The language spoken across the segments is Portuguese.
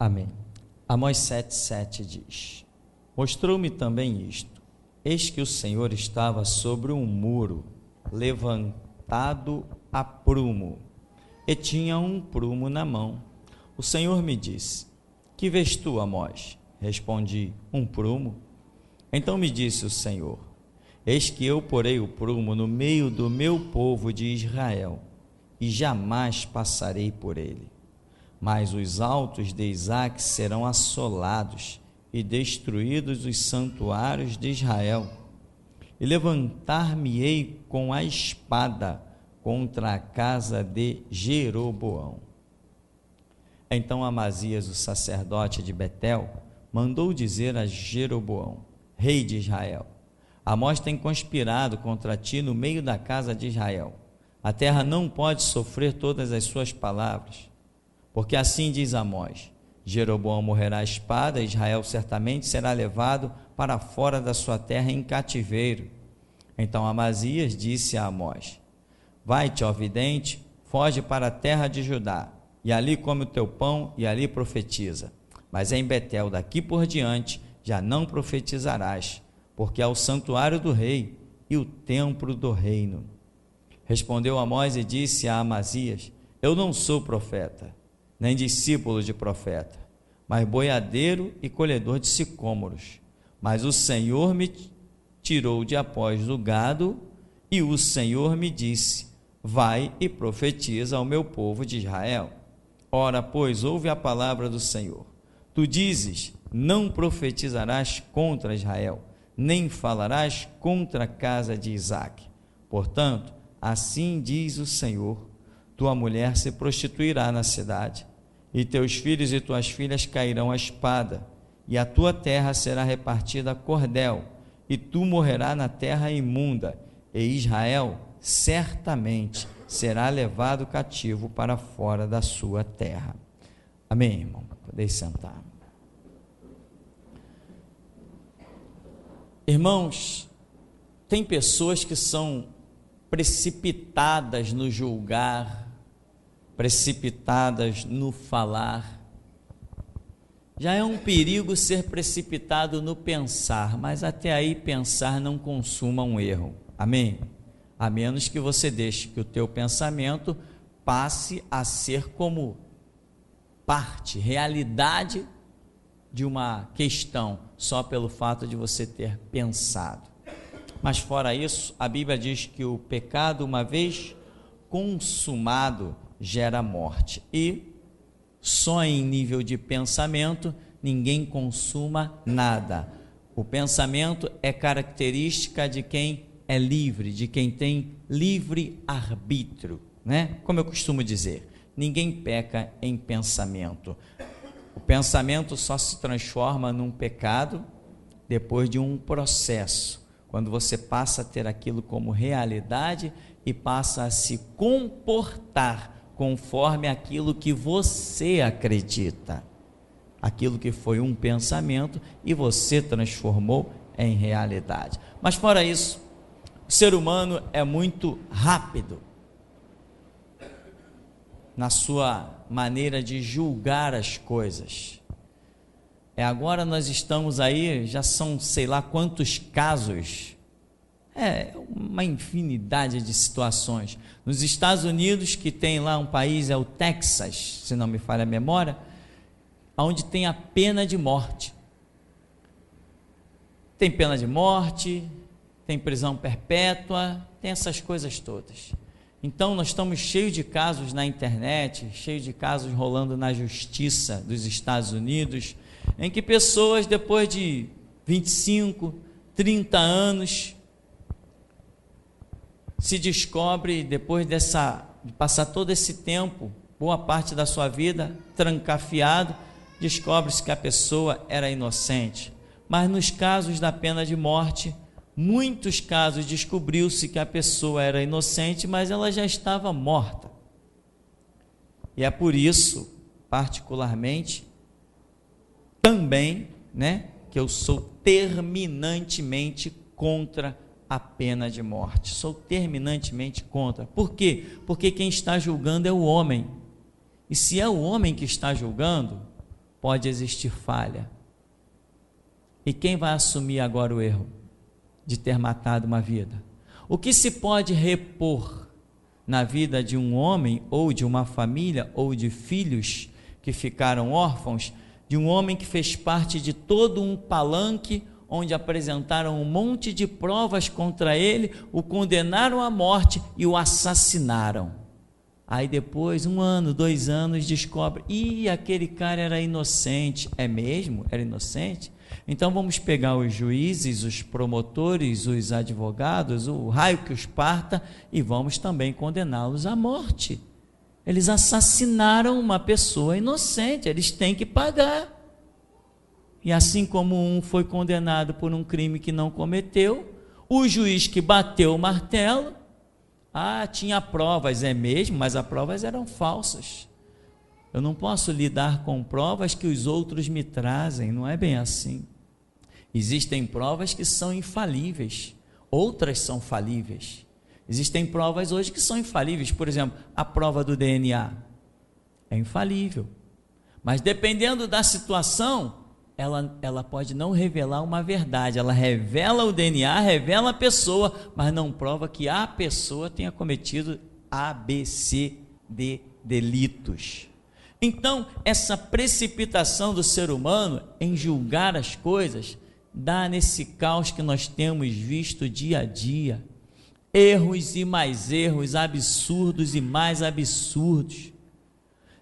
Amém. Amós 7,7 diz: Mostrou-me também isto: eis que o Senhor estava sobre um muro, levantado a prumo, e tinha um prumo na mão. O Senhor me disse: Que vês tu, Amós? Respondi: um prumo. Então me disse o Senhor: Eis que eu porei o prumo no meio do meu povo de Israel, e jamais passarei por ele. Mas os altos de Isaque serão assolados, e destruídos os santuários de Israel. E levantar-me-ei com a espada contra a casa de Jeroboão. Então Amazias, o sacerdote de Betel, mandou dizer a Jeroboão, rei de Israel: Amós tem conspirado contra ti no meio da casa de Israel. A terra não pode sofrer todas as suas palavras. Porque assim diz Amós: Jeroboão morrerá à espada, Israel certamente será levado para fora da sua terra em cativeiro. Então Amazias disse a Amós: Vai-te, ó vidente, foge para a terra de Judá, e ali come o teu pão e ali profetiza. Mas em Betel, daqui por diante, já não profetizarás, porque é o santuário do rei e o templo do reino. Respondeu Amós e disse a Amazias: Eu não sou profeta, nem discípulo de profeta, mas boiadeiro e colhedor de sicômoros. Mas o Senhor me tirou de após do gado, e o Senhor me disse: Vai e profetiza ao meu povo de Israel. Ora, pois, ouve a palavra do Senhor. Tu dizes: Não profetizarás contra Israel, nem falarás contra a casa de Isaque. Portanto, assim diz o Senhor: Tua mulher se prostituirá na cidade, e teus filhos e tuas filhas cairão à espada, e a tua terra será repartida a cordel, e tu morrerás na terra imunda, e Israel certamente será levado cativo para fora da sua terra. Amém, irmão? Podeis sentar. Irmãos, tem pessoas que são precipitadas no julgar, precipitadas no falar. Já é um perigo ser precipitado no pensar, mas até aí pensar não consuma um erro. Amém? A menos que você deixe que o teu pensamento passe a ser como parte, realidade de uma questão, só pelo fato de você ter pensado. Mas fora isso, a Bíblia diz que o pecado, uma vez consumado, gera morte. E só em nível de pensamento, ninguém consuma nada. O pensamento é característica de quem é livre, de quem tem livre arbítrio, né? Como eu costumo dizer, ninguém peca em pensamento. O pensamento só se transforma num pecado depois de um processo, quando você passa a ter aquilo como realidade e passa a se comportar conforme aquilo que você acredita, aquilo que foi um pensamento e você transformou em realidade. Mas fora isso, o ser humano é muito rápido na sua maneira de julgar as coisas. Agora nós estamos aí, já são sei lá quantos casos, uma infinidade de situações. Nos Estados Unidos, que tem lá um país, é o Texas, se não me falha a memória, onde tem a pena de morte. Tem pena de morte, tem prisão perpétua, tem essas coisas todas. Então nós estamos cheios de casos na internet, cheios de casos rolando na justiça dos Estados Unidos, em que pessoas depois de 25, 30 anos, se descobre, depois de passar todo esse tempo, boa parte da sua vida, trancafiado, descobre-se que a pessoa era inocente. Mas nos casos da pena de morte, muitos casos descobriu-se que a pessoa era inocente, mas ela já estava morta. E é por isso, particularmente, também, que eu sou terminantemente contra a pena de morte. Sou terminantemente contra. Por quê? Porque quem está julgando é o homem. E se é o homem que está julgando, pode existir falha. E quem vai assumir agora o erro de ter matado uma vida? O que se pode repor na vida de um homem, ou de uma família, ou de filhos que ficaram órfãos, de um homem que fez parte de todo um palanque, onde apresentaram um monte de provas contra ele, o condenaram à morte e o assassinaram. Aí depois, 1 ano, 2 anos, descobre, aquele cara era inocente. É mesmo? Era inocente? Então vamos pegar os juízes, os promotores, os advogados, o raio que os parta, e vamos também condená-los à morte. Eles assassinaram uma pessoa inocente, eles têm que pagar. E assim como um foi condenado por um crime que não cometeu, o juiz que bateu o martelo, tinha provas, é mesmo, mas as provas eram falsas. Eu não posso lidar com provas que os outros me trazem, não é bem assim. Existem provas que são infalíveis, outras são falíveis. Existem provas hoje que são infalíveis, por exemplo, a prova do DNA é infalível, mas dependendo da situação, ela pode não revelar uma verdade, ela revela o DNA, revela a pessoa, mas não prova que a pessoa tenha cometido A, B, C, D delitos. Então, essa precipitação do ser humano em julgar as coisas dá nesse caos que nós temos visto dia a dia. Erros e mais erros, absurdos e mais absurdos.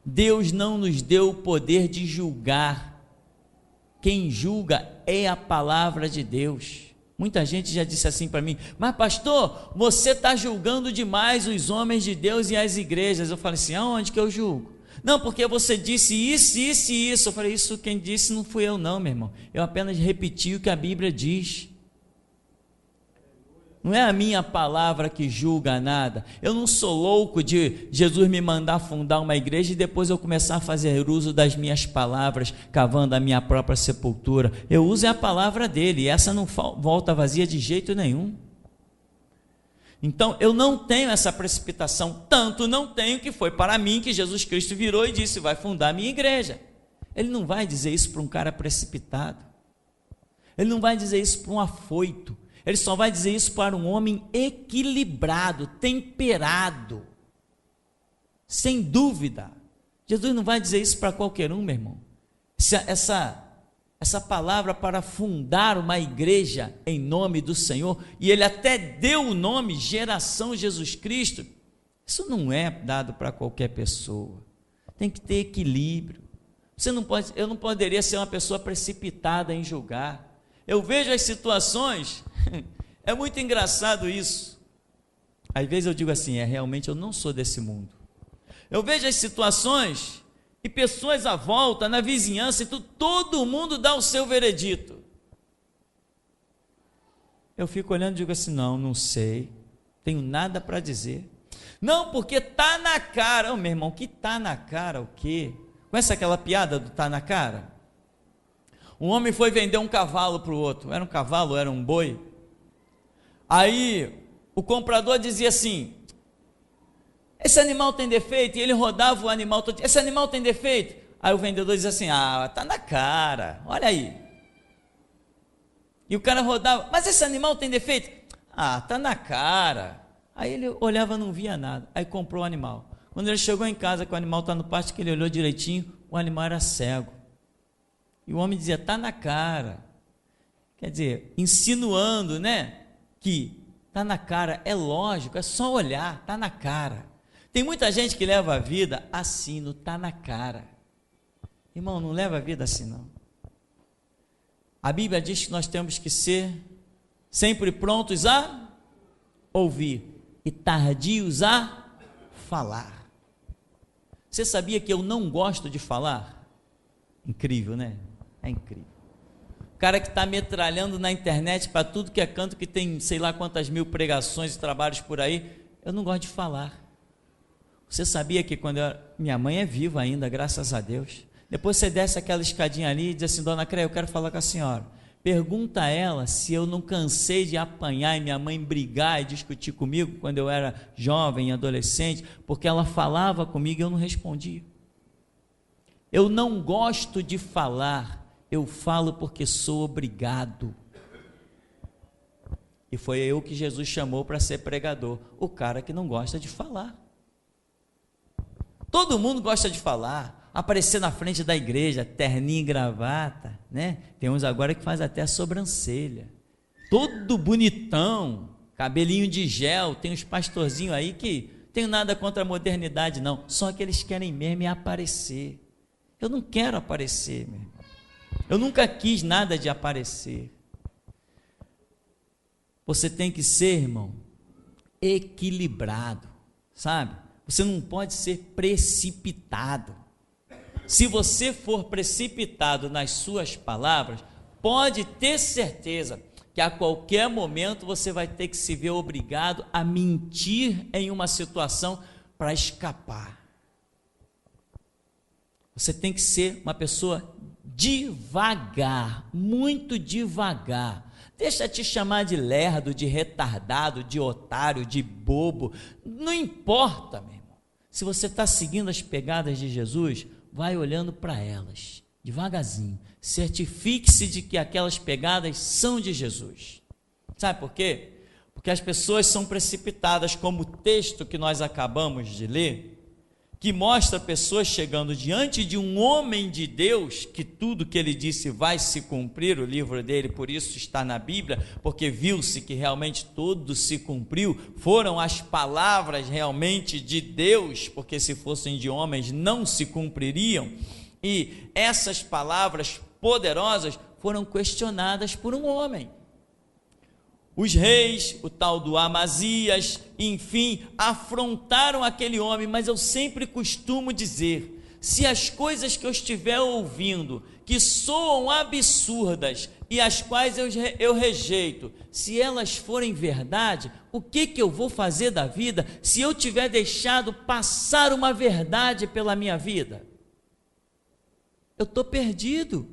Deus não nos deu o poder de julgar. Quem julga é a palavra de Deus. Muita gente já disse assim para mim, mas pastor, você está julgando demais os homens de Deus e as igrejas. Eu falei assim, aonde que eu julgo? Não, porque você disse isso, isso e isso. Eu falei, isso quem disse não fui eu não, meu irmão. Eu apenas repeti o que a Bíblia diz. Não é a minha palavra que julga nada. Eu não sou louco de Jesus me mandar fundar uma igreja e depois eu começar a fazer uso das minhas palavras, cavando a minha própria sepultura. Eu uso a palavra dele, e essa não volta vazia de jeito nenhum. Então, eu não tenho essa precipitação, tanto não tenho que foi para mim que Jesus Cristo virou e disse, vai fundar a minha igreja. Ele não vai dizer isso para um cara precipitado. Ele não vai dizer isso para um afoito. Ele só vai dizer isso para um homem equilibrado, temperado, sem dúvida. Jesus não vai dizer isso para qualquer um, meu irmão. Essa palavra para fundar uma igreja em nome do Senhor, e ele até deu o nome Geração Jesus Cristo, isso não é dado para qualquer pessoa. Tem que ter equilíbrio. Eu não poderia ser uma pessoa precipitada em julgar. Eu vejo as situações, é muito engraçado isso. Às vezes eu digo assim, realmente eu não sou desse mundo. Eu vejo as situações e pessoas à volta, na vizinhança, e todo mundo dá o seu veredito. Eu fico olhando e digo assim, não sei, tenho nada para dizer. Não, porque está na cara. Meu irmão, que está na cara o quê? Conhece aquela piada do tá na cara? Um homem foi vender um cavalo para o outro. Era um cavalo, era um boi. Aí o comprador dizia assim, esse animal tem defeito, e ele rodava o animal todo, esse animal tem defeito. Aí o vendedor dizia assim, tá na cara, olha aí. E o cara rodava, mas esse animal tem defeito? Tá na cara. Aí ele olhava, não via nada, aí comprou o animal. Quando ele chegou em casa, que o animal está no pasto, que ele olhou direitinho, o animal era cego. E o homem dizia, tá na cara. Quer dizer, insinuando, que tá na cara, é lógico, é só olhar, tá na cara. Tem muita gente que leva a vida assim, não tá na cara. Irmão, não leva a vida assim não. A Bíblia diz que nós temos que ser sempre prontos a ouvir e tardios a falar. Você sabia que eu não gosto de falar? Incrível, né? É incrível. O cara que está metralhando na internet para tudo que é canto, que tem sei lá quantas mil pregações e trabalhos por aí, eu não gosto de falar. Você sabia que minha mãe é viva ainda, graças a Deus. Depois você desce aquela escadinha ali e diz assim, dona Creia, eu quero falar com a senhora. Pergunta a ela se eu não cansei de apanhar e minha mãe brigar e discutir comigo quando eu era jovem, adolescente, porque ela falava comigo e eu não respondia. Eu não gosto de falar, eu falo porque sou obrigado. E foi eu que Jesus chamou para ser pregador, o cara que não gosta de falar. Todo mundo gosta de falar, aparecer na frente da igreja, terninho e gravata, né? Tem uns agora que faz até a sobrancelha, todo bonitão, cabelinho de gel. Tem uns pastorzinhos aí que tenho nada contra a modernidade não, só que eles querem mesmo é aparecer. Eu não quero aparecer, meu irmão. Eu nunca quis nada de aparecer. Você tem que ser, irmão, equilibrado, sabe? Você não pode ser precipitado. Se você for precipitado nas suas palavras, pode ter certeza que a qualquer momento você vai ter que se ver obrigado a mentir em uma situação para escapar. Você tem que ser uma pessoa devagar, muito devagar. Deixa te chamar de lerdo, de retardado, de otário, de bobo. Não importa, meu irmão. Se você está seguindo as pegadas de Jesus, vai olhando para elas, devagarzinho. Certifique-se de que aquelas pegadas são de Jesus. Sabe por quê? Porque as pessoas são precipitadas, como o texto que nós acabamos de ler, que mostra pessoas chegando diante de um homem de Deus, que tudo que ele disse vai se cumprir, o livro dele, por isso está na Bíblia, porque viu-se que realmente tudo se cumpriu, foram as palavras realmente de Deus, porque se fossem de homens não se cumpririam, e essas palavras poderosas foram questionadas por um homem. Os reis, o tal do Amazias, enfim, afrontaram aquele homem, mas eu sempre costumo dizer, se as coisas que eu estiver ouvindo, que soam absurdas e as quais eu rejeito, se elas forem verdade, o que eu vou fazer da vida se eu tiver deixado passar uma verdade pela minha vida? Eu estou perdido,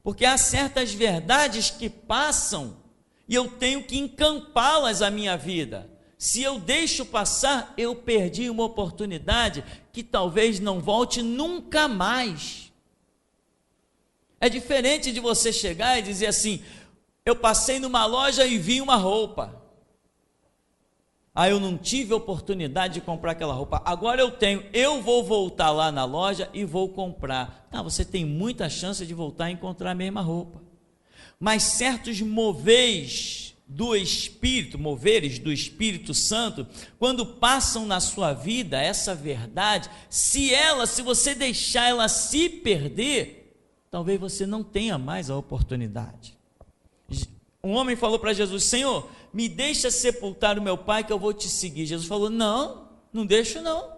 porque há certas verdades que passam e eu tenho que encampá-las à minha vida. Se eu deixo passar, eu perdi uma oportunidade que talvez não volte nunca mais. É diferente de você chegar e dizer assim, eu passei numa loja e vi uma roupa. Eu não tive oportunidade de comprar aquela roupa, agora eu tenho, eu vou voltar lá na loja e vou comprar. Você tem muita chance de voltar e encontrar a mesma roupa. Mas certos moveres do Espírito Santo, quando passam na sua vida essa verdade, se você deixar ela se perder, talvez você não tenha mais a oportunidade. Um homem falou para Jesus, Senhor, me deixa sepultar o meu pai que eu vou te seguir. Jesus falou, não deixo não.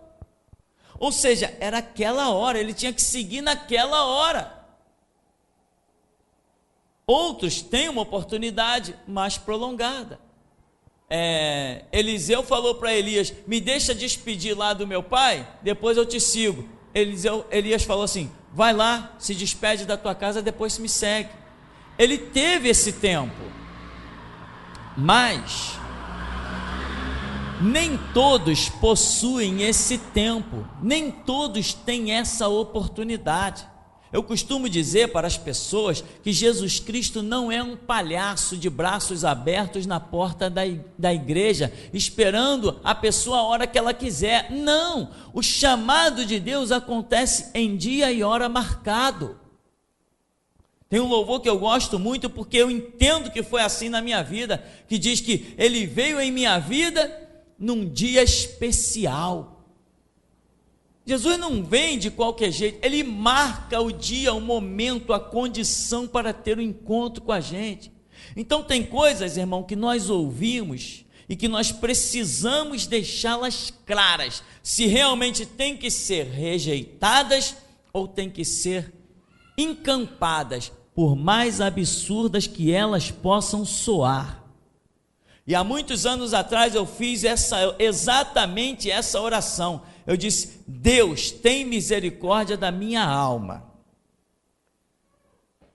Ou seja, era aquela hora, ele tinha que seguir naquela hora. Outros têm uma oportunidade mais prolongada. Eliseu falou para Elias, me deixa despedir lá do meu pai, depois eu te sigo. Elias falou assim, vai lá, se despede da tua casa, depois me segue. Ele teve esse tempo, mas nem todos possuem esse tempo, nem todos têm essa oportunidade. Eu costumo dizer para as pessoas que Jesus Cristo não é um palhaço de braços abertos na porta da igreja, esperando a pessoa a hora que ela quiser. Não, o chamado de Deus acontece em dia e hora marcado. Tem um louvor que eu gosto muito, porque eu entendo que foi assim na minha vida, que diz que Ele veio em minha vida num dia especial. Jesus não vem de qualquer jeito, Ele marca o dia, o momento, a condição para ter um encontro com a gente. Então tem coisas, irmão, que nós ouvimos e que nós precisamos deixá-las claras, se realmente tem que ser rejeitadas ou tem que ser encampadas, por mais absurdas que elas possam soar. E há muitos anos atrás eu fiz exatamente essa oração. Eu disse, Deus, tem misericórdia da minha alma,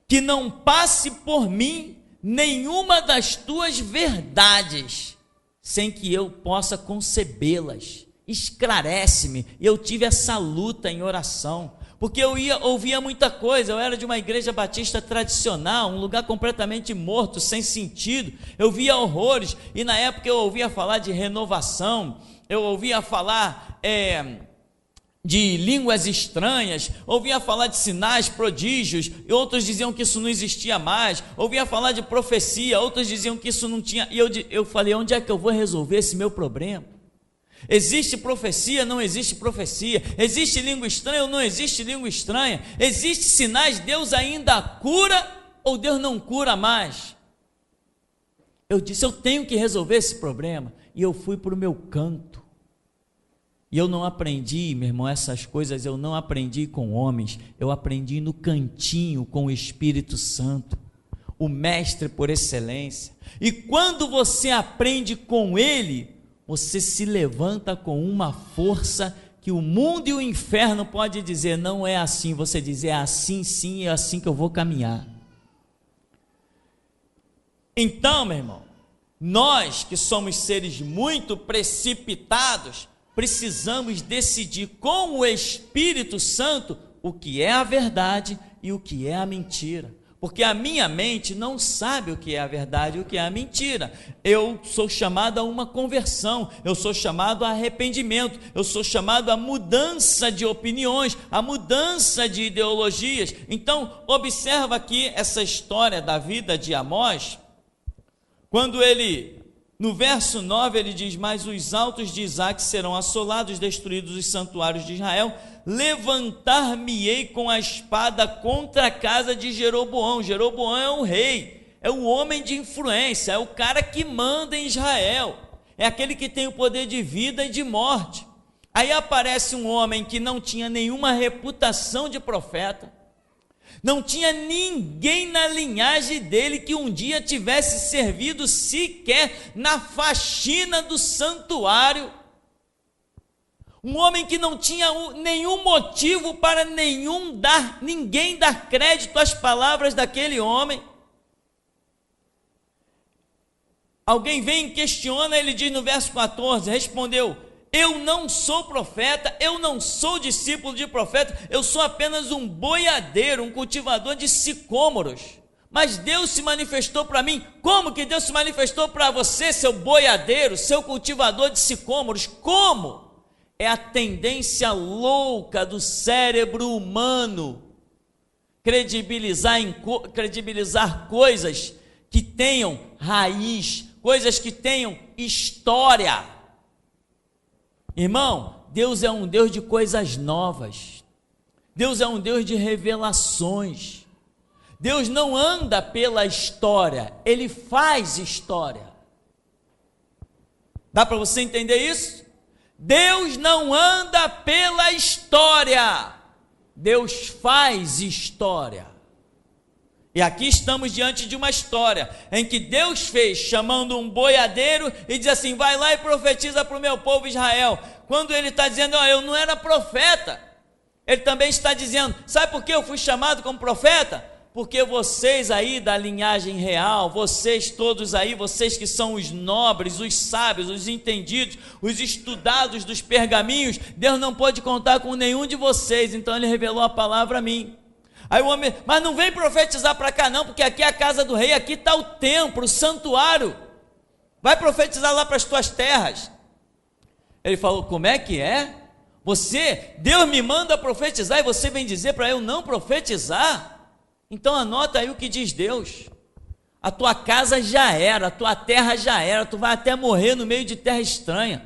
que não passe por mim nenhuma das tuas verdades, sem que eu possa concebê-las. Esclarece-me. E eu tive essa luta em oração. porque eu ouvia muita coisa. Eu era de uma igreja batista tradicional, um lugar completamente morto, sem sentido. Eu via horrores, e na época eu ouvia falar de renovação, eu ouvia falar de línguas estranhas, ouvia falar de sinais, prodígios, e outros diziam que isso não existia mais. Ouvia falar de profecia, outros diziam que isso não tinha. E eu falei, onde é que eu vou resolver esse meu problema? Existe profecia, não existe profecia? Existe língua estranha ou não existe língua estranha? Existe sinais, Deus ainda cura ou Deus não cura mais? Eu disse, eu tenho que resolver esse problema, e eu fui para o meu canto. E eu não aprendi, meu irmão, essas coisas eu não aprendi com homens, eu aprendi no cantinho com o Espírito Santo, o mestre por excelência. E quando você aprende com ele, você se levanta com uma força que o mundo e o inferno pode dizer, não é assim. Você diz, é assim sim, é assim que eu vou caminhar. Então, meu irmão, nós que somos seres muito precipitados, precisamos decidir com o Espírito Santo o que é a verdade e o que é a mentira. Porque a minha mente não sabe o que é a verdade e o que é a mentira. Eu sou chamado a uma conversão, eu sou chamado a arrependimento, eu sou chamado a mudança de opiniões, a mudança de ideologias. Então, observa aqui essa história da vida de Amós, quando ele, no verso 9, ele diz, mas os altos de Isaque serão assolados, destruídos os santuários de Israel, levantar-me-ei com a espada contra a casa de Jeroboão. Jeroboão é o rei, é o homem de influência, é o cara que manda em Israel, é aquele que tem o poder de vida e de morte. Aí aparece um homem que não tinha nenhuma reputação de profeta, não tinha ninguém na linhagem dele que um dia tivesse servido sequer na faxina do santuário, um homem que não tinha nenhum motivo para ninguém dar crédito às palavras daquele homem. Alguém vem e questiona, ele diz no verso 14, respondeu, eu não sou profeta, eu não sou discípulo de profeta, eu sou apenas um boiadeiro, um cultivador de sicômoros, mas Deus se manifestou para mim. Como que Deus se manifestou para você, seu boiadeiro, seu cultivador de sicômoros? Como? É a tendência louca do cérebro humano credibilizar coisas que tenham raiz, coisas que tenham história. Irmão, Deus é um Deus de coisas novas, Deus é um Deus de revelações. Deus não anda pela história, Ele faz história. Dá para você entender isso? Deus não anda pela história, Deus faz história. E aqui estamos diante de uma história em que Deus fez, chamando um boiadeiro e diz assim, vai lá e profetiza para o meu povo Israel. Quando ele está dizendo, eu não era profeta, ele também está dizendo, sabe por que eu fui chamado como profeta? Porque vocês aí da linhagem real, vocês todos aí, vocês que são os nobres, os sábios, os entendidos, os estudados dos pergaminhos, Deus não pode contar com nenhum de vocês, então ele revelou a palavra a mim. Aí o homem, mas não vem profetizar para cá não, porque aqui é a casa do rei, aqui está o templo, o santuário, vai profetizar lá para as tuas terras. Ele falou, como é que é? Deus me manda profetizar e você vem dizer para eu não profetizar? Então anota aí o que diz Deus, a tua casa já era, a tua terra já era, tu vai até morrer no meio de terra estranha,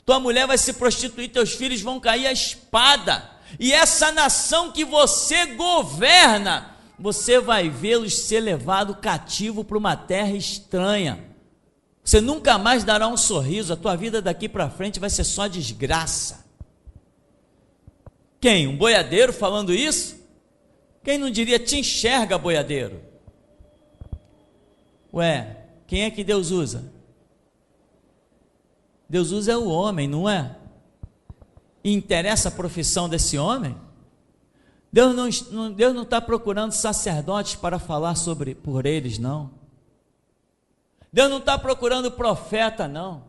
tua mulher vai se prostituir, teus filhos vão cair à espada, e essa nação que você governa, você vai vê-los ser levado cativo para uma terra estranha, você nunca mais dará um sorriso, a tua vida daqui para frente vai ser só desgraça. Quem? Um boiadeiro falando isso? Quem não diria, te enxerga, boiadeiro? Ué, quem é que Deus usa? Deus usa o homem, não é? E interessa a profissão desse homem? Deus não está procurando sacerdotes para falar por eles, não. Deus não está procurando profeta, não.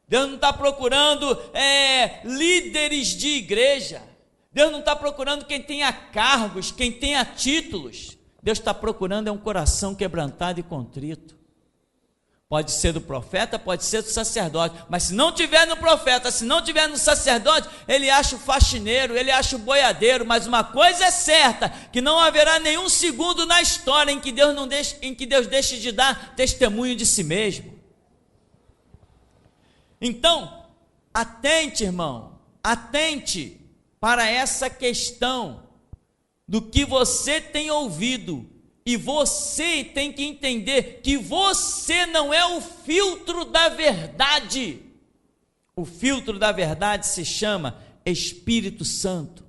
Deus não está procurando líderes de igreja. Deus não está procurando quem tenha cargos, quem tenha títulos. Deus está procurando um coração quebrantado e contrito. Pode ser do profeta, pode ser do sacerdote, mas se não tiver no profeta, se não tiver no sacerdote, ele acha o faxineiro, ele acha o boiadeiro. Mas uma coisa é certa, que não haverá nenhum segundo na história em que Deus deixe de dar testemunho de si mesmo. Então, atente, irmão, atente para essa questão do que você tem ouvido. E você tem que entender que você não é o filtro da verdade. O filtro da verdade se chama Espírito Santo.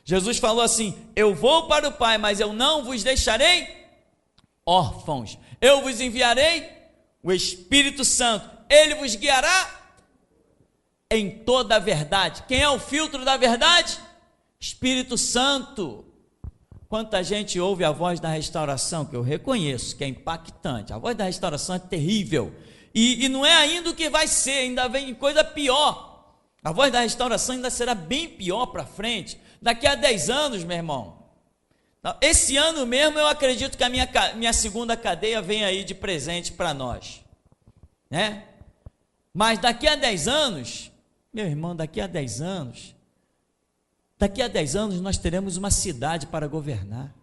Jesus falou assim: eu vou para o Pai, mas eu não vos deixarei órfãos. Eu vos enviarei o Espírito Santo. Ele vos guiará em toda a verdade. Quem é o filtro da verdade? Espírito Santo. Quanta gente ouve a voz da restauração, que eu reconheço, que é impactante. A voz da restauração é terrível. E não é ainda o que vai ser, ainda vem coisa pior. A voz da restauração ainda será bem pior para frente. Daqui a 10 anos, meu irmão. Esse ano mesmo eu acredito que a minha segunda cadeia vem aí de presente para nós. Né? Mas daqui a 10 anos, meu irmão, daqui a 10 anos nós teremos uma cidade para governar.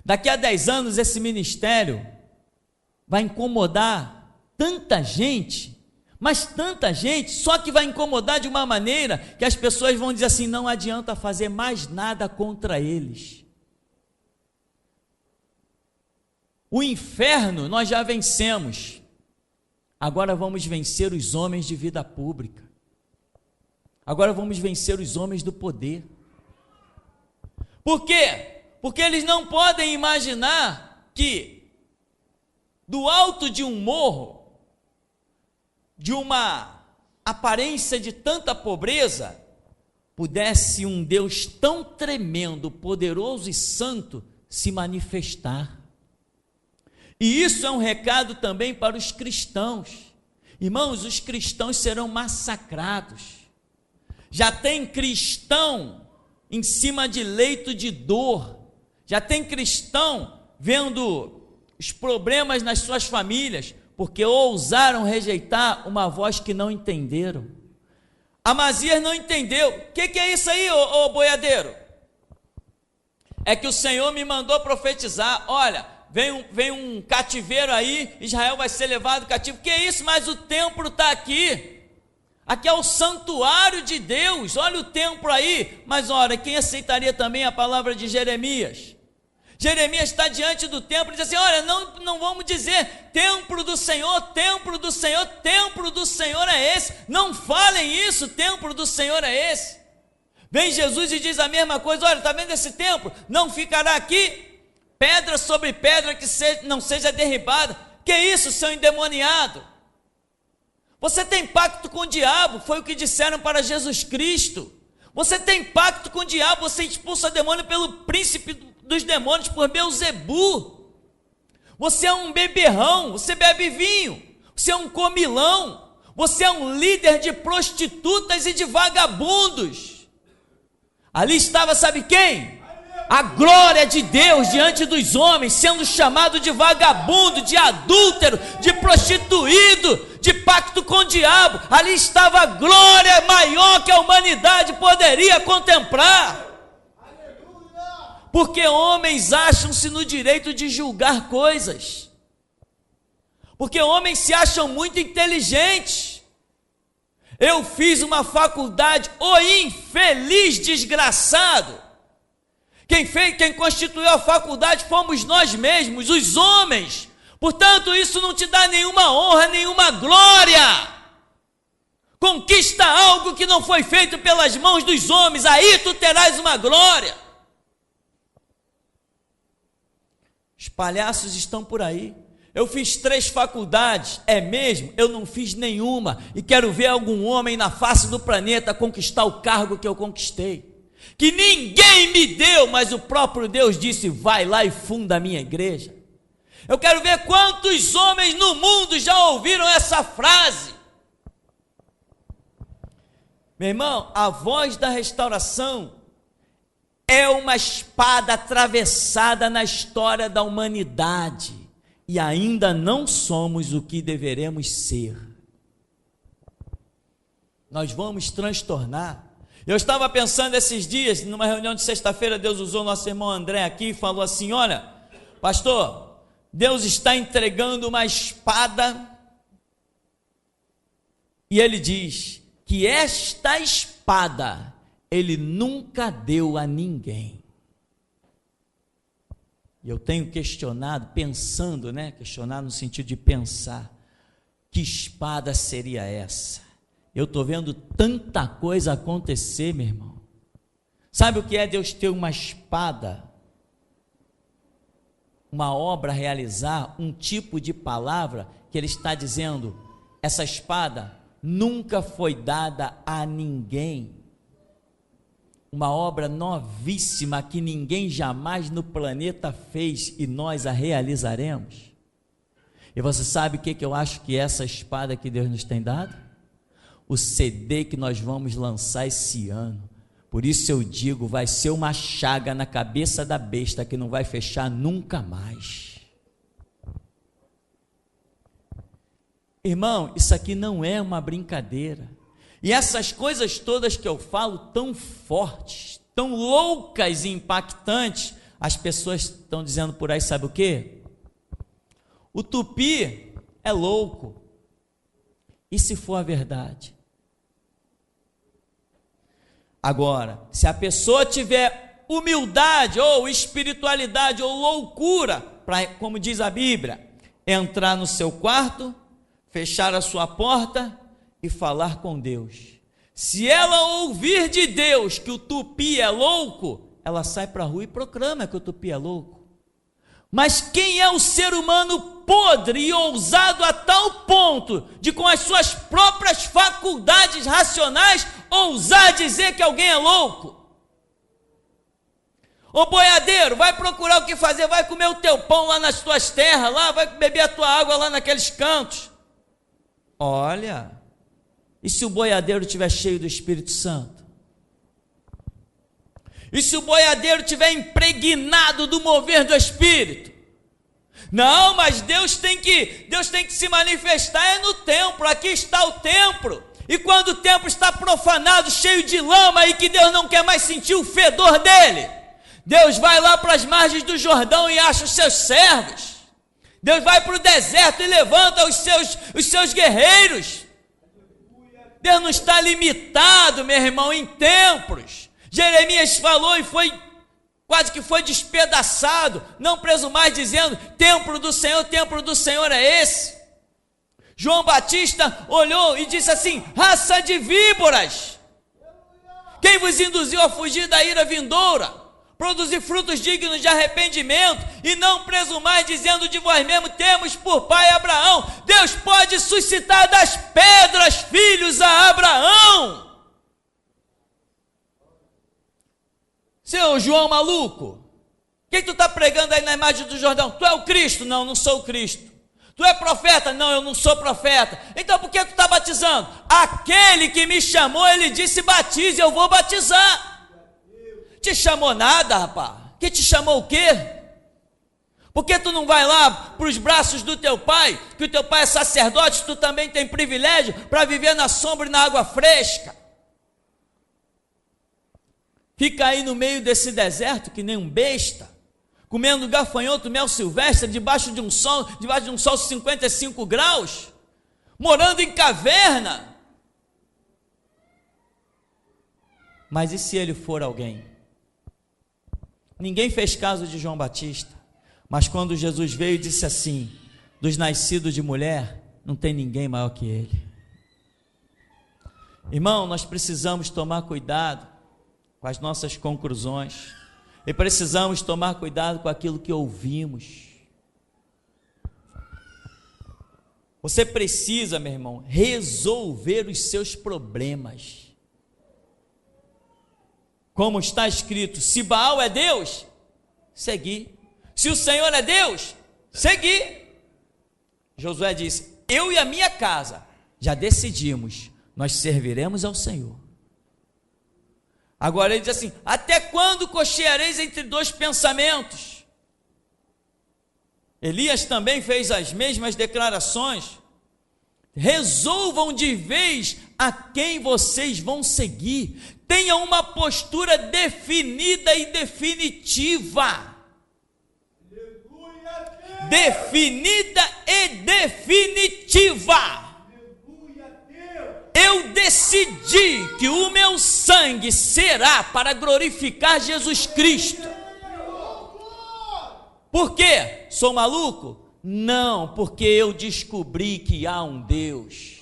Daqui a 10 anos esse ministério vai incomodar tanta gente, mas tanta gente, só que vai incomodar de uma maneira que as pessoas vão dizer assim: não adianta fazer mais nada contra eles. O inferno nós já vencemos, agora vamos vencer os homens de vida pública. Agora vamos vencer os homens do poder. Por quê? Porque eles não podem imaginar que do alto de um morro, de uma aparência de tanta pobreza, pudesse um Deus tão tremendo, poderoso e santo se manifestar. E isso é um recado também para os cristãos. Irmãos, os cristãos serão massacrados. Já tem cristão em cima de leito de dor, já tem cristão vendo os problemas nas suas famílias, porque ousaram rejeitar uma voz que não entenderam. Amazias não entendeu. O que é isso aí, ô boiadeiro? É que o Senhor me mandou profetizar: olha, vem um cativeiro aí, Israel vai ser levado cativo. Que é isso? Mas o templo está aqui. Aqui é o santuário de Deus, olha o templo aí. Mas olha, quem aceitaria também a palavra de Jeremias? Jeremias está diante do templo e diz assim: olha, não vamos dizer templo do Senhor, templo do Senhor, templo do Senhor é esse. Não falem isso, templo do Senhor é esse. Vem Jesus e diz a mesma coisa: olha, está vendo esse templo? Não ficará aqui pedra sobre pedra que não seja derribada. Que isso, seu endemoniado? Você tem pacto com o diabo, foi o que disseram para Jesus Cristo. Você tem pacto com o diabo, você expulsa demônio pelo príncipe dos demônios, por Beelzebu. Você é um beberrão, você bebe vinho, você é um comilão, você é um líder de prostitutas e de vagabundos. Ali estava, sabe quem? A glória de Deus diante dos homens, sendo chamado de vagabundo, de adúltero, de prostituído, de pacto com o diabo. Ali estava a glória maior que a humanidade poderia contemplar. Porque homens acham-se no direito de julgar coisas, porque homens se acham muito inteligentes. Eu fiz uma faculdade, o infeliz desgraçado. Quem constituiu a faculdade fomos nós mesmos, os homens. Portanto, isso não te dá nenhuma honra, nenhuma glória. Conquista algo que não foi feito pelas mãos dos homens, aí tu terás uma glória. Os palhaços estão por aí. Eu fiz 3 faculdades, é mesmo? Eu não fiz nenhuma, e quero ver algum homem na face do planeta conquistar o cargo que eu conquistei, que ninguém me deu, mas o próprio Deus disse: vai lá e funda a minha igreja. Eu quero ver quantos homens no mundo já ouviram essa frase. Meu irmão, a voz da restauração é uma espada atravessada na história da humanidade e ainda não somos o que deveremos ser. Nós vamos transtornar. Eu estava pensando esses dias, numa reunião de sexta-feira, Deus usou nosso irmão André aqui e falou assim: olha, pastor, Deus está entregando uma espada e ele diz que esta espada Ele nunca deu a ninguém. E eu tenho questionado, pensando, questionar no sentido de pensar, que espada seria essa? Eu estou vendo tanta coisa acontecer, meu irmão. Sabe o que é Deus ter uma espada? Uma obra a realizar, um tipo de palavra que Ele está dizendo, essa espada nunca foi dada a ninguém. Uma obra novíssima que ninguém jamais no planeta fez e nós a realizaremos. E você sabe o que eu acho que é essa espada que Deus nos tem dado? O CD que nós vamos lançar esse ano. Por isso eu digo, vai ser uma chaga na cabeça da besta que não vai fechar nunca mais. Irmão, isso aqui não é uma brincadeira. E essas coisas todas que eu falo, tão fortes, tão loucas e impactantes, as pessoas estão dizendo por aí, sabe o quê? O tupi é louco. E se for a verdade? Agora, se a pessoa tiver humildade, ou espiritualidade, ou loucura, para, como diz a Bíblia, entrar no seu quarto, fechar a sua porta e falar com Deus. Se ela ouvir de Deus que o tupi é louco, ela sai para a rua e proclama que o tupi é louco. Mas quem é o ser humano podre e ousado a tal ponto de, com as suas próprias faculdades racionais, ousar dizer que alguém é louco? Ô boiadeiro, vai procurar o que fazer, vai comer o teu pão lá nas tuas terras, lá, vai beber a tua água lá naqueles cantos. Olha, e se o boiadeiro estiver cheio do Espírito Santo? E se o boiadeiro estiver impregnado do mover do Espírito? Não, mas Deus tem que se manifestar no templo. Aqui está o templo. E quando o templo está profanado, cheio de lama, e que Deus não quer mais sentir o fedor dele, Deus vai lá para as margens do Jordão e acha os seus servos. Deus vai para o deserto e levanta os seus guerreiros. Deus não está limitado, meu irmão, em templos. Jeremias falou e quase que foi despedaçado, não preso mais, dizendo: templo do Senhor é esse. João Batista olhou e disse assim: raça de víboras, quem vos induziu a fugir da ira vindoura? Produzir frutos dignos de arrependimento, e não preso mais, dizendo de vós mesmo: temos por pai Abraão. Deus pode suscitar das pedras filhos a Abraão. Seu João maluco, quem tu está pregando aí na imagem do Jordão? Tu é o Cristo? Não, não sou o Cristo. Tu é profeta? Não, eu não sou profeta. Então por que tu está batizando? Aquele que me chamou, ele disse: batize, eu vou batizar. Te chamou nada, rapaz? Que te chamou o quê? Por que tu não vai lá para os braços do teu pai, que o teu pai é sacerdote, tu também tem privilégio para viver na sombra e na água fresca? Fica aí no meio desse deserto que nem um besta, comendo gafanhoto, mel silvestre, debaixo de um sol 55 graus, morando em caverna. Mas e se ele for alguém? Ninguém fez caso de João Batista, mas quando Jesus veio e disse assim: dos nascidos de mulher, não tem ninguém maior que ele. Irmão, nós precisamos tomar cuidado com as nossas conclusões, e precisamos tomar cuidado com aquilo que ouvimos. Você precisa, meu irmão, resolver os seus problemas. Como está escrito: se Baal é Deus, segui. Se o Senhor é Deus, segui. Josué disse: eu e a minha casa já decidimos, nós serviremos ao Senhor. Agora ele diz assim: até quando cocheareis entre dois pensamentos? Elias também fez as mesmas declarações. Resolvam de vez a quem vocês vão seguir. Tenha uma postura definida e definitiva. Definida e definitiva. Eu decidi que o meu sangue será para glorificar Jesus Cristo. Por quê? Sou maluco? Não, porque eu descobri que há um Deus.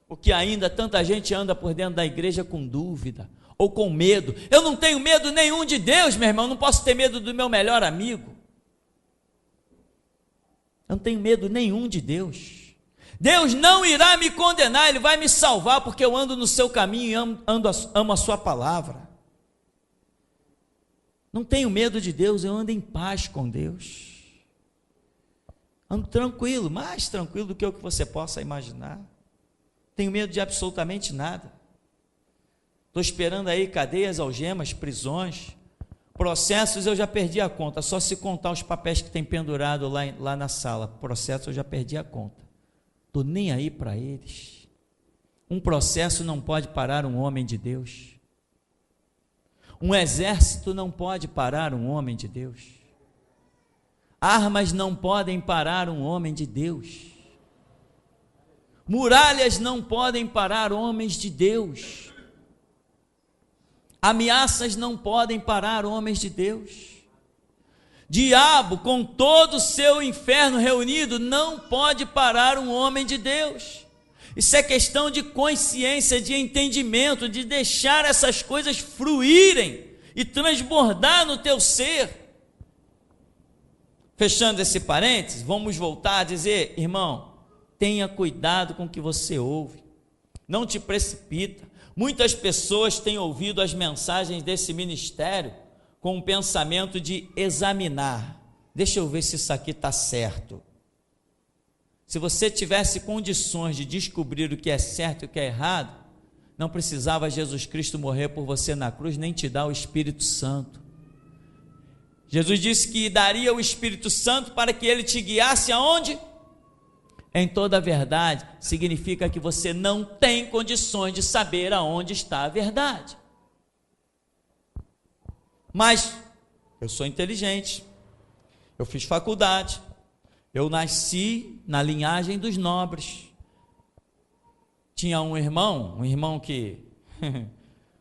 Porque ainda tanta gente anda por dentro da igreja com dúvida ou com medo. Eu não tenho medo nenhum de Deus, meu irmão. Não posso ter medo do meu melhor amo. Eu não tenho medo nenhum de Deus. Deus não irá me condenar, Ele vai me salvar, porque eu ando no seu caminho e amo a sua palavra. Não tenho medo de Deus, eu ando em paz com Deus. Ando tranquilo, mais tranquilo do que o que você possa imaginar. Tenho medo de absolutamente nada. Estou esperando aí cadeias, algemas, prisões, processos. Eu já perdi a conta, só se contar os papéis que tem pendurado lá na sala. Processo eu já perdi a conta. Estou nem aí para eles. Um processo não pode parar um homem de Deus. Um exército não pode parar um homem de Deus. Armas não podem parar um homem de Deus. Muralhas não podem parar homens de Deus. Ameaças não podem parar homens de Deus. Diabo, com todo o seu inferno reunido, não pode parar um homem de Deus. Isso é questão de consciência, de entendimento, de deixar essas coisas fluírem e transbordar no teu ser. Fechando esse parênteses, vamos voltar a dizer, irmão, tenha cuidado com o que você ouve, não te precipita. Muitas pessoas têm ouvido as mensagens desse ministério com um pensamento de examinar. Deixa eu ver se isso aqui está certo. Se você tivesse condições de descobrir o que é certo e o que é errado, não precisava Jesus Cristo morrer por você na cruz, nem te dar o Espírito Santo. Jesus disse que daria o Espírito Santo para que ele te guiasse aonde? Em toda a verdade. Significa que você não tem condições de saber aonde está a verdade. Mas eu sou inteligente, eu fiz faculdade, eu nasci na linhagem dos nobres. Tinha um irmão que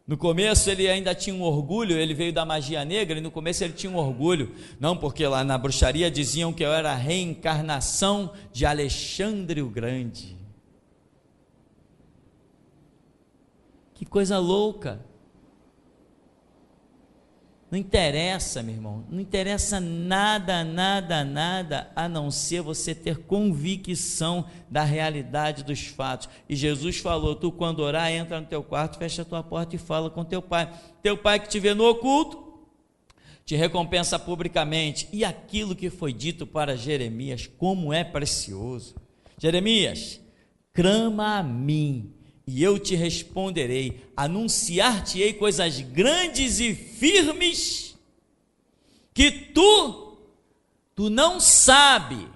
no começo ele ainda tinha um orgulho, ele veio da magia negra e no começo ele tinha um orgulho, não, porque lá na bruxaria diziam que eu era a reencarnação de Alexandre o Grande. Que coisa louca. Não interessa, meu irmão, não interessa nada, a não ser você ter convicção da realidade dos fatos. E Jesus falou, tu quando orar, entra no teu quarto, fecha a tua porta e fala com teu pai que te vê no oculto, te recompensa publicamente. E aquilo que foi dito para Jeremias, como é precioso. Jeremias, clama a mim, e eu te responderei, anunciar-te-ei coisas grandes e firmes, que tu não sabe.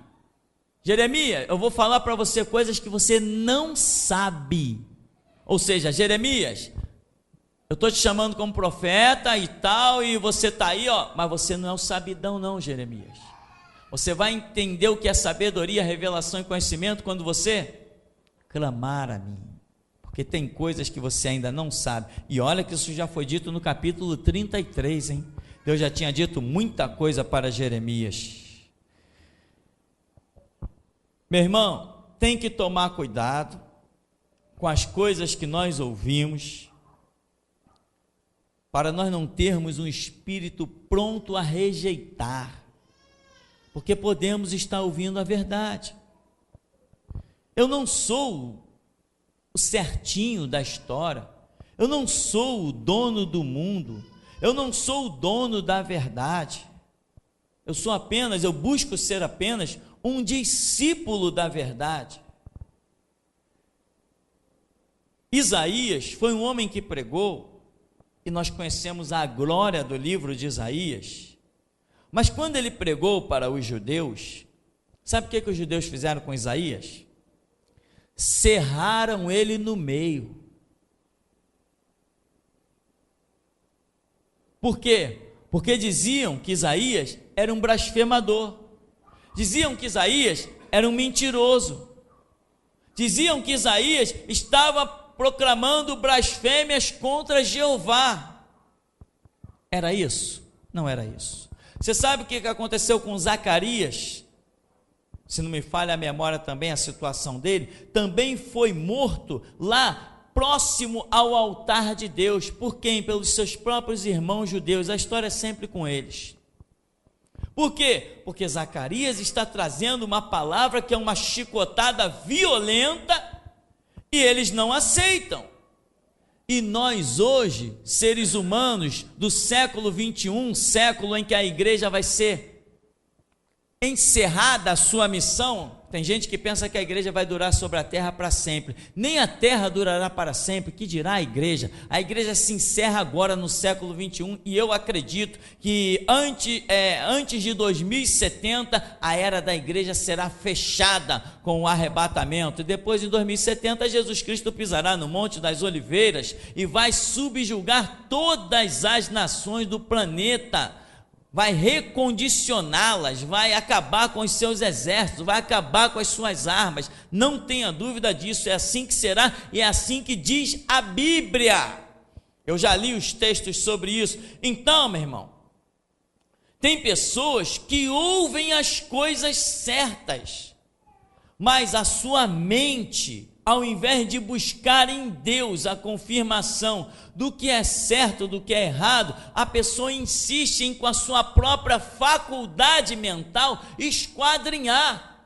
Jeremias, eu vou falar para você coisas que você não sabe. Ou seja, Jeremias, eu estou te chamando como profeta e tal, e você está aí, mas você não é o sabidão não, Jeremias. Você vai entender o que é sabedoria, revelação e conhecimento quando você clamar a mim. Porque tem coisas que você ainda não sabe. E olha que isso já foi dito no capítulo 33, hein? Deus já tinha dito muita coisa para Jeremias. Meu irmão, tem que tomar cuidado com as coisas que nós ouvimos, para nós não termos um espírito pronto a rejeitar, porque podemos estar ouvindo a verdade. Eu não sou o certinho da história, eu não sou o dono do mundo, eu não sou o dono da verdade, eu busco ser apenas um discípulo da verdade. Isaías foi um homem que pregou e nós conhecemos a glória do livro de Isaías. Mas quando ele pregou para os judeus, sabe o que os judeus fizeram com Isaías? Cerraram ele no meio. Por quê? Porque diziam que Isaías era um blasfemador, diziam que Isaías era um mentiroso, diziam que Isaías estava proclamando blasfêmias contra Jeová. Era isso? Não era isso. Você sabe o que aconteceu com Zacarias? Se não me falha a memória também, a situação dele, também foi morto lá próximo ao altar de Deus. Por quem? Pelos seus próprios irmãos judeus. A história é sempre com eles. Por quê? Porque Zacarias está trazendo uma palavra que é uma chicotada violenta e eles não aceitam. E nós hoje, seres humanos do século 21, século em que a igreja vai ser encerrada a sua missão, tem gente que pensa que a igreja vai durar sobre a terra para sempre. Nem a terra durará para sempre, que dirá a igreja? A igreja se encerra agora no século 21 e eu acredito que antes de 2070 a era da igreja será fechada com o arrebatamento, e depois em 2070 Jesus Cristo pisará no Monte das Oliveiras e vai subjugar todas as nações do planeta, vai recondicioná-las, vai acabar com os seus exércitos, vai acabar com as suas armas. Não tenha dúvida disso, é assim que será e é assim que diz a Bíblia. Eu já li os textos sobre isso. Então, meu irmão, tem pessoas que ouvem as coisas certas, mas a sua mente, ao invés de buscar em Deus a confirmação do que é certo, do que é errado, a pessoa insiste em, com a sua própria faculdade mental, esquadrinhar.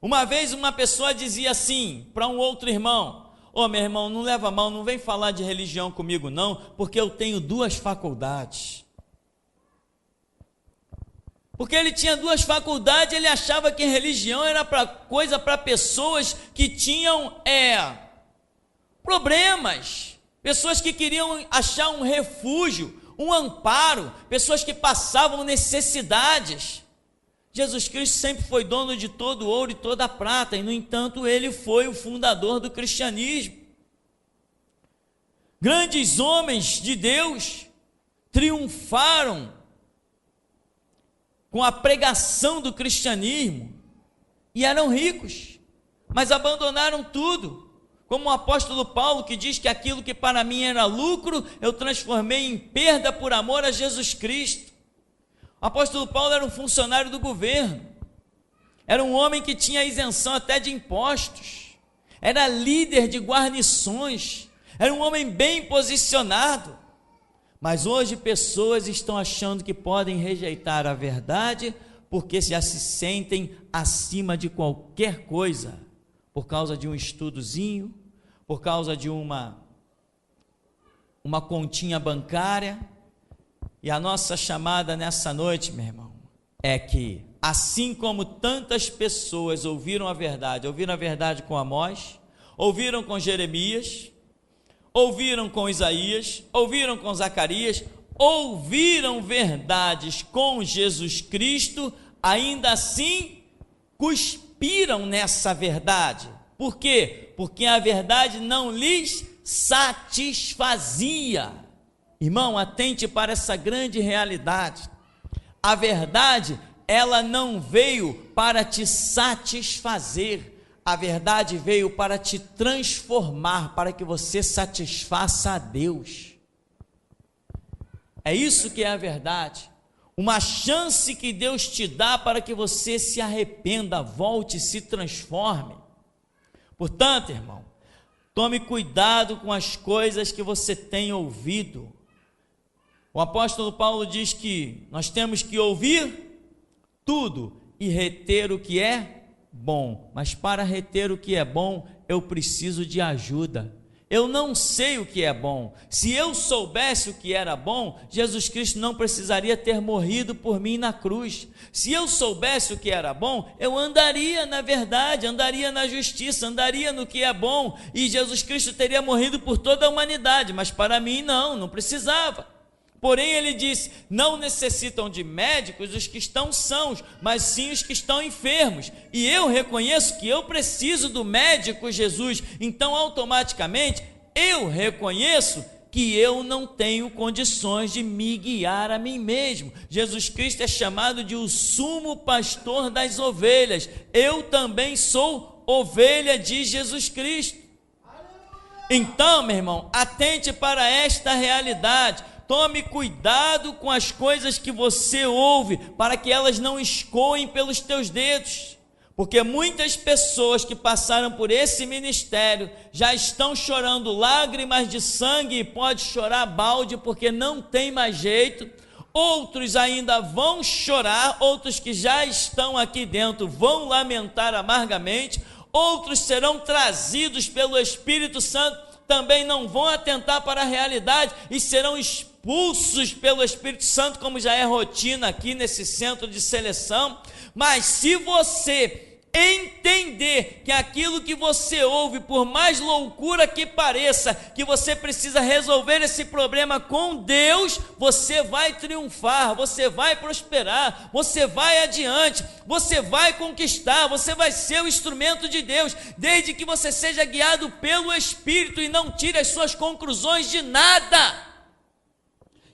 Uma vez uma pessoa dizia assim para um outro irmão: ô meu irmão, não leva mal, não vem falar de religião comigo não, porque eu tenho duas faculdades. Porque ele tinha duas faculdades, ele achava que religião era coisa para pessoas que tinham problemas, pessoas que queriam achar um refúgio, um amparo, pessoas que passavam necessidades. Jesus Cristo sempre foi dono de todo o ouro e toda a prata, e no entanto ele foi o fundador do cristianismo. Grandes homens de Deus triunfaram com a pregação do cristianismo e eram ricos, mas abandonaram tudo, como o apóstolo Paulo, que diz que aquilo que para mim era lucro, eu transformei em perda por amor a Jesus Cristo. O apóstolo Paulo era um funcionário do governo, era um homem que tinha isenção até de impostos, era líder de guarnições, era um homem bem posicionado. Mas hoje pessoas estão achando que podem rejeitar a verdade porque já se sentem acima de qualquer coisa, por causa de um estudozinho, por causa de uma continha bancária. E a nossa chamada nessa noite, meu irmão, é que assim como tantas pessoas ouviram a verdade com Amós, ouviram com Jeremias, ouviram com Isaías, ouviram com Zacarias, ouviram verdades com Jesus Cristo, ainda assim cuspiram nessa verdade. Por quê? Porque a verdade não lhes satisfazia. Irmão, atente para essa grande realidade. A verdade, ela não veio para te satisfazer. A verdade veio para te transformar, para que você satisfaça a Deus. É isso que é a verdade. Uma chance que Deus te dá para que você se arrependa, volte e se transforme. Portanto, irmão, tome cuidado com as coisas que você tem ouvido. O apóstolo Paulo diz que nós temos que ouvir tudo e reter o que é bom, mas para reter o que é bom, eu preciso de ajuda, Eu não sei o que é bom. Se eu soubesse o que era bom, Jesus Cristo não precisaria ter morrido por mim na cruz. Se eu soubesse o que era bom, eu andaria na verdade, andaria na justiça, andaria no que é bom, e Jesus Cristo teria morrido por toda a humanidade, mas para mim não precisava. Porém ele disse, não necessitam de médicos os que estão sãos, mas sim os que estão enfermos, e eu reconheço que eu preciso do médico Jesus, então automaticamente eu reconheço que eu não tenho condições de me guiar a mim mesmo. Jesus Cristo é chamado de o sumo pastor das ovelhas, eu também sou ovelha de Jesus Cristo. Então, meu irmão, atente para esta realidade. Tome cuidado com as coisas que você ouve, para que elas não escoem pelos teus dedos, porque muitas pessoas que passaram por esse ministério já estão chorando lágrimas de sangue e pode chorar balde porque não tem mais jeito. Outros ainda vão chorar, outros que já estão aqui dentro vão lamentar amargamente, outros serão trazidos pelo Espírito Santo, também não vão atentar para a realidade e serão expulsos pelo Espírito Santo, como já é rotina aqui nesse centro de seleção. Mas se você entender que aquilo que você ouve, por mais loucura que pareça, que você precisa resolver esse problema com Deus, você vai triunfar, você vai prosperar, você vai adiante, você vai conquistar, você vai ser o instrumento de Deus, desde que você seja guiado pelo Espírito e não tire as suas conclusões de nada.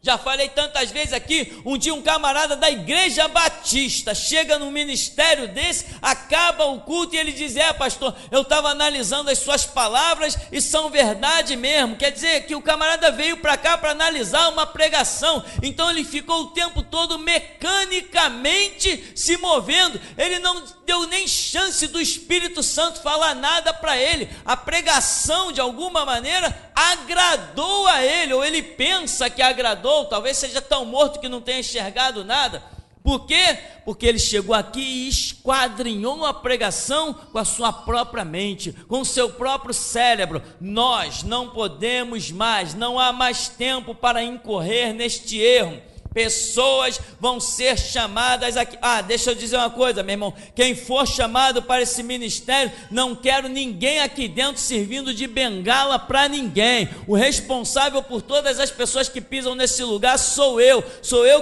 Já falei tantas vezes aqui, um dia um camarada da Igreja Batista chega num ministério desse, acaba o culto e ele diz, pastor, eu estava analisando as suas palavras e são verdade mesmo. Quer dizer que o camarada veio para cá para analisar uma pregação, então ele ficou o tempo todo mecanicamente se movendo, ele não deu nem chance do Espírito Santo falar nada para ele. A pregação de alguma maneira agradou a ele, ou ele pensa que agradou, talvez seja tão morto que não tenha enxergado nada. Por quê? Porque ele chegou aqui e esquadrinhou a pregação com a sua própria mente, com o seu próprio cérebro. Nós não podemos mais, não há mais tempo para incorrer neste erro. Pessoas vão ser chamadas aqui. Deixa eu dizer uma coisa, meu irmão, quem for chamado para esse ministério, não quero ninguém aqui dentro servindo de bengala para ninguém. O responsável por todas as pessoas que pisam nesse lugar sou eu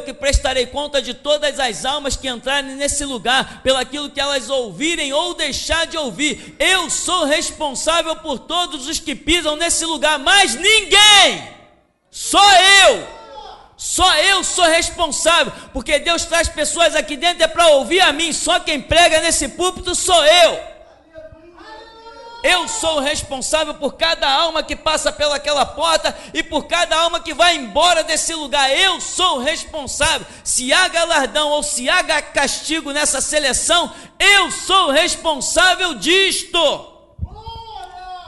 que prestarei conta de todas as almas que entrarem nesse lugar, pelaquilo que elas ouvirem ou deixar de ouvir. Eu sou responsável por todos os que pisam nesse lugar, mas ninguém, só eu sou responsável, porque Deus traz pessoas aqui dentro para ouvir a mim, só quem prega nesse púlpito sou eu sou responsável por cada alma que passa pelaquela porta e por cada alma que vai embora desse lugar. Eu sou responsável. Se há galardão ou se há castigo nessa seleção, eu sou responsável disto.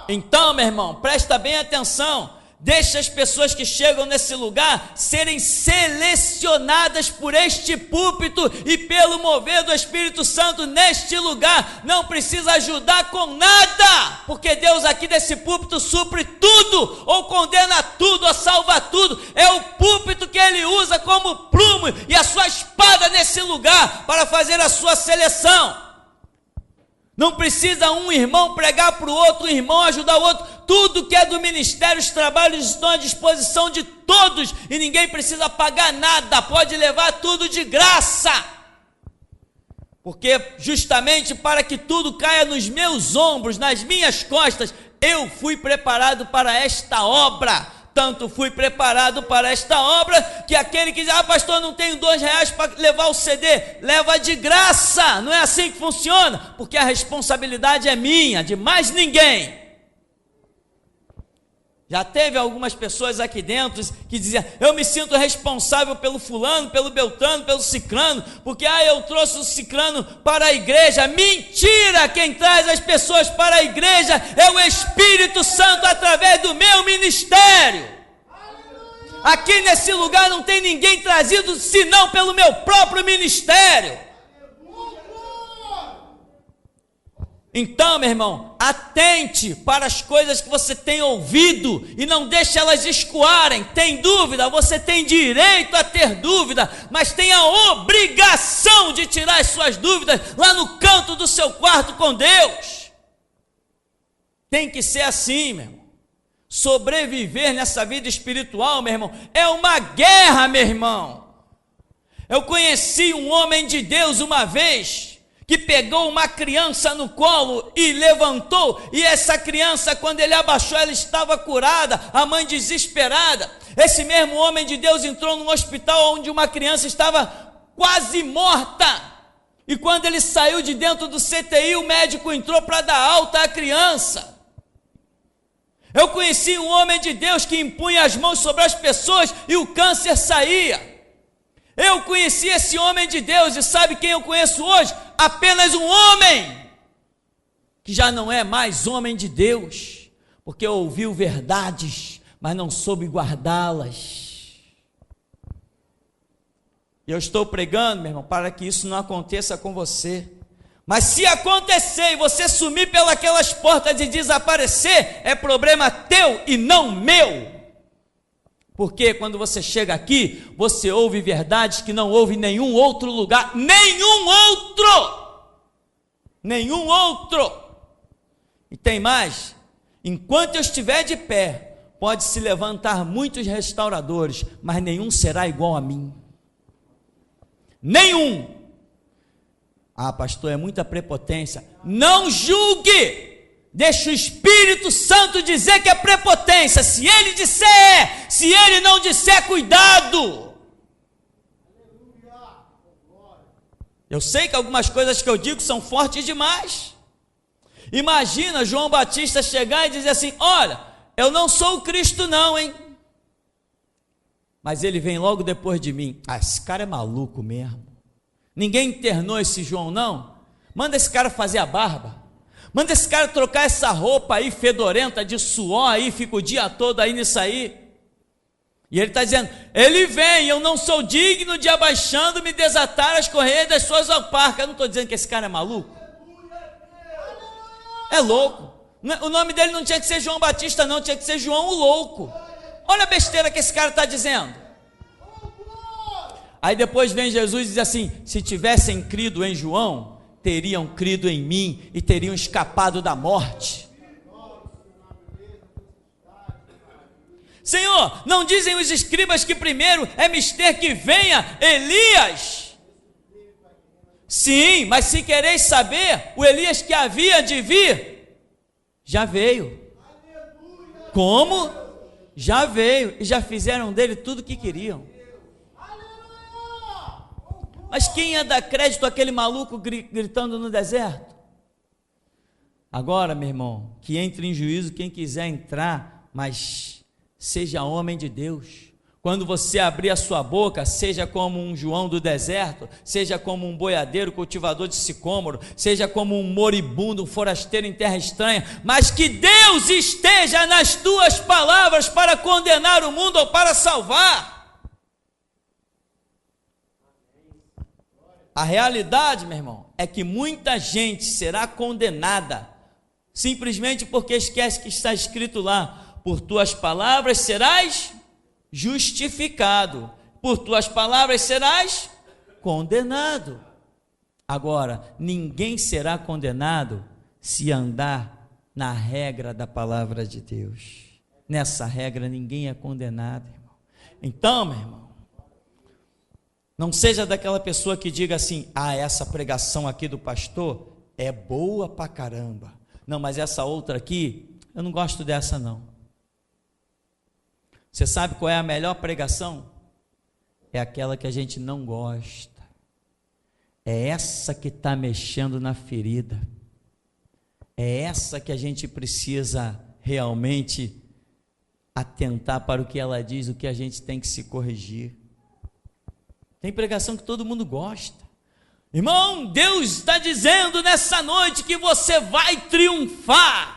Então, meu irmão, presta bem atenção. Deixa as pessoas que chegam nesse lugar serem selecionadas por este púlpito e pelo mover do Espírito Santo neste lugar. Não precisa ajudar com nada, porque Deus aqui desse púlpito supre tudo, ou condena tudo, ou salva tudo. É o púlpito que ele usa como prumo e a sua espada nesse lugar para fazer a sua seleção. Não precisa um irmão pregar para o outro irmão, ajudar o outro. Tudo que é do ministério, os trabalhos estão à disposição de todos e ninguém precisa pagar nada, pode levar tudo de graça. Porque justamente para que tudo caia nos meus ombros, nas minhas costas, eu fui preparado para esta obra. Tanto fui preparado para esta obra, que aquele que diz, pastor, não tenho R$2 para levar o CD, leva de graça. Não é assim que funciona, porque a responsabilidade é minha, de mais ninguém. Já teve algumas pessoas aqui dentro que diziam, eu me sinto responsável pelo fulano, pelo beltrano, pelo ciclano, porque eu trouxe o ciclano para a igreja. Mentira! Quem traz as pessoas para a igreja é o Espírito Santo através do meu ministério. Aqui nesse lugar não tem ninguém trazido senão pelo meu próprio ministério. Então, meu irmão, atente para as coisas que você tem ouvido e não deixe elas escoarem. Tem dúvida? Você tem direito a ter dúvida, mas tem a obrigação de tirar as suas dúvidas lá no canto do seu quarto com Deus. Tem que ser assim, meu irmão. Sobreviver nessa vida espiritual, meu irmão, é uma guerra, meu irmão. Eu conheci um homem de Deus uma vez, que pegou uma criança no colo e levantou, e essa criança, quando ele abaixou, ela estava curada, a mãe desesperada. Esse mesmo homem de Deus entrou num hospital onde uma criança estava quase morta, e quando ele saiu de dentro do CTI, o médico entrou para dar alta à criança. Eu conheci um homem de Deus que impunha as mãos sobre as pessoas e o câncer saía. Eu conheci esse homem de Deus, e sabe quem eu conheço hoje? Apenas um homem, que já não é mais homem de Deus, porque ouviu verdades, mas não soube guardá-las. Eu estou pregando, meu irmão, para que isso não aconteça com você. Mas se acontecer e você sumir pelas portas e desaparecer, é problema teu e não meu. Porque quando você chega aqui, você ouve verdades que não ouve em nenhum outro lugar, nenhum outro. E tem mais, enquanto eu estiver de pé, pode se levantar muitos restauradores, mas nenhum será igual a mim. Nenhum. Ah, pastor, é muita prepotência. Não julgue. Deixa o Espírito Santo dizer que é prepotência. Se ele disser, se ele não disser, cuidado. Eu sei que algumas coisas que eu digo são fortes demais. Imagina João Batista chegar e dizer assim: olha, eu não sou o Cristo não, hein? Mas ele vem logo depois de mim. Ah, esse cara é maluco mesmo. Ninguém internou esse João não? Manda esse cara fazer a barba. Manda esse cara trocar essa roupa aí fedorenta de suor aí, fica o dia todo aí nisso aí. E ele está dizendo: ele vem, eu não sou digno de abaixando-me desatar as correias das suas alparcas. Eu não estou dizendo que esse cara é maluco. É louco. O nome dele não tinha que ser João Batista não, tinha que ser João o Louco. Olha a besteira que esse cara está dizendo. Aí depois vem Jesus e diz assim: se tivessem crido em João, teriam crido em mim e teriam escapado da morte. Senhor, não dizem os escribas que primeiro é mister que venha Elias? Sim, mas se quereis saber, o Elias que havia de vir, já veio. Como? Já veio, e já fizeram dele tudo o que queriam. Mas quem ia dar crédito àquele maluco gritando no deserto? Agora, meu irmão, que entre em juízo quem quiser entrar, mas seja homem de Deus. Quando você abrir a sua boca, seja como um João do deserto, seja como um boiadeiro cultivador de sicômoro, seja como um moribundo, um forasteiro em terra estranha, mas que Deus esteja nas tuas palavras para condenar o mundo ou para salvar. A realidade, meu irmão, é que muita gente será condenada, simplesmente porque esquece que está escrito lá: por tuas palavras serás justificado, por tuas palavras serás condenado. Agora, ninguém será condenado se andar na regra da palavra de Deus. Nessa regra ninguém é condenado, irmão. Então, meu irmão, não seja daquela pessoa que diga assim: ah, essa pregação aqui do pastor é boa pra caramba. Não, mas essa outra aqui, eu não gosto dessa não. Você sabe qual é a melhor pregação? É aquela que a gente não gosta. É essa que está mexendo na ferida. É essa que a gente precisa realmente atentar para o que ela diz, o que a gente tem que se corrigir. Tem pregação que todo mundo gosta. Irmão, Deus está dizendo nessa noite que você vai triunfar.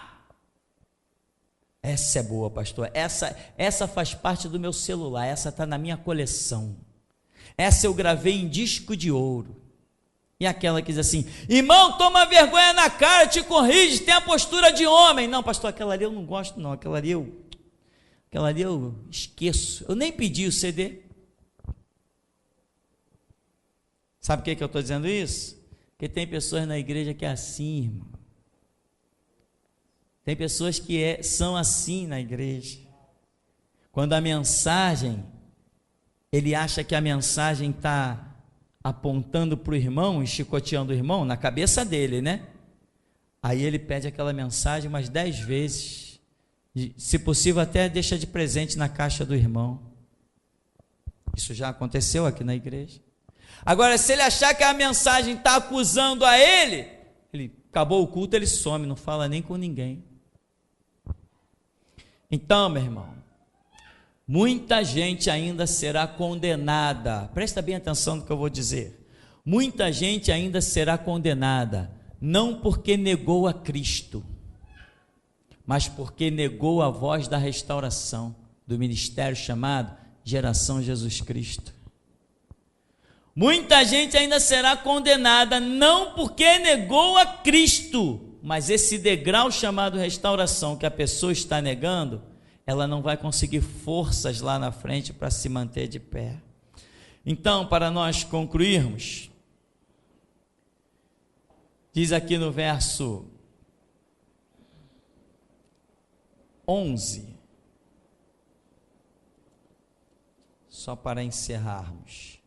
Essa é boa, pastor. Essa faz parte do meu celular. Essa está na minha coleção. Essa eu gravei em disco de ouro. E aquela que diz assim: irmão, toma vergonha na cara, te corrige, tem a postura de homem. Não, pastor, aquela ali eu não gosto não, aquela ali eu esqueço, eu nem pedi o CD. Sabe por que eu estou dizendo isso? Porque tem pessoas na igreja que é assim, irmão. Tem pessoas que são assim na igreja. Quando a mensagem, ele acha que a mensagem está apontando para o irmão e chicoteando o irmão, na cabeça dele, né? Aí ele pede aquela mensagem umas 10 vezes, e, se possível até deixa de presente na caixa do irmão. Isso já aconteceu aqui na igreja. Agora, se ele achar que a mensagem está acusando a ele acabou o culto, ele some, não fala nem com ninguém. Então, meu irmão, muita gente ainda será condenada. Presta bem atenção no que eu vou dizer. Muita gente ainda será condenada, não porque negou a Cristo, mas porque negou a voz da restauração, do ministério chamado Geração Jesus Cristo. Muita gente ainda será condenada, não porque negou a Cristo, mas esse degrau chamado restauração que a pessoa está negando, ela não vai conseguir forças lá na frente para se manter de pé. Então, para nós concluirmos, diz aqui no verso 11, só para encerrarmos: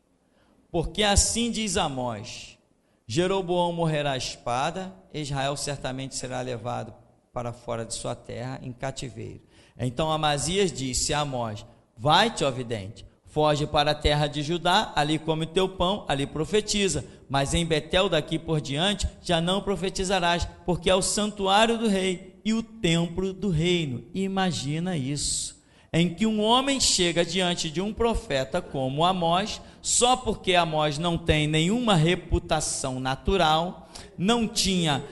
porque assim diz Amós: Jeroboão morrerá à espada, Israel certamente será levado para fora de sua terra em cativeiro. Então Amazias disse a Amós: vai-te, ó vidente, foge para a terra de Judá, ali come o teu pão, ali profetiza, mas em Betel daqui por diante já não profetizarás, porque é o santuário do rei e o templo do reino. Imagina isso, em que um homem chega diante de um profeta como Amós, só porque Amós não tem nenhuma reputação natural, não tinha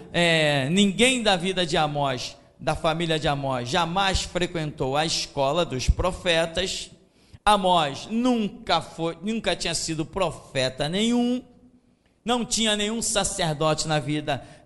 ninguém da vida de Amós, da família de Amós, jamais frequentou a escola dos profetas. Amós nunca tinha sido profeta nenhum, não tinha nenhum sacerdote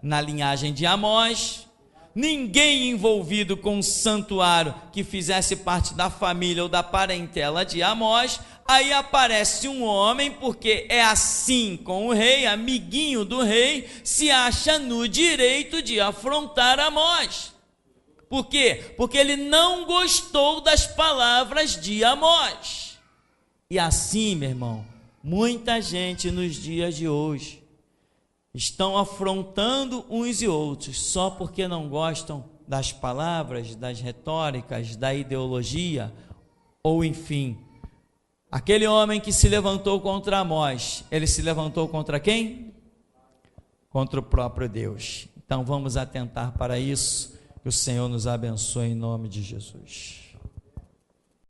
na linhagem de Amós, ninguém envolvido com um santuário que fizesse parte da família ou da parentela de Amós. Aí aparece um homem, porque é assim com o rei, amiguinho do rei, se acha no direito de afrontar Amós. Por quê? Porque ele não gostou das palavras de Amós. E assim, meu irmão, muita gente nos dias de hoje estão afrontando uns e outros só porque não gostam das palavras, das retóricas, da ideologia, ou enfim. Aquele homem que se levantou contra Amós, ele se levantou contra quem? Contra o próprio Deus. Então vamos atentar para isso, que o Senhor nos abençoe em nome de Jesus.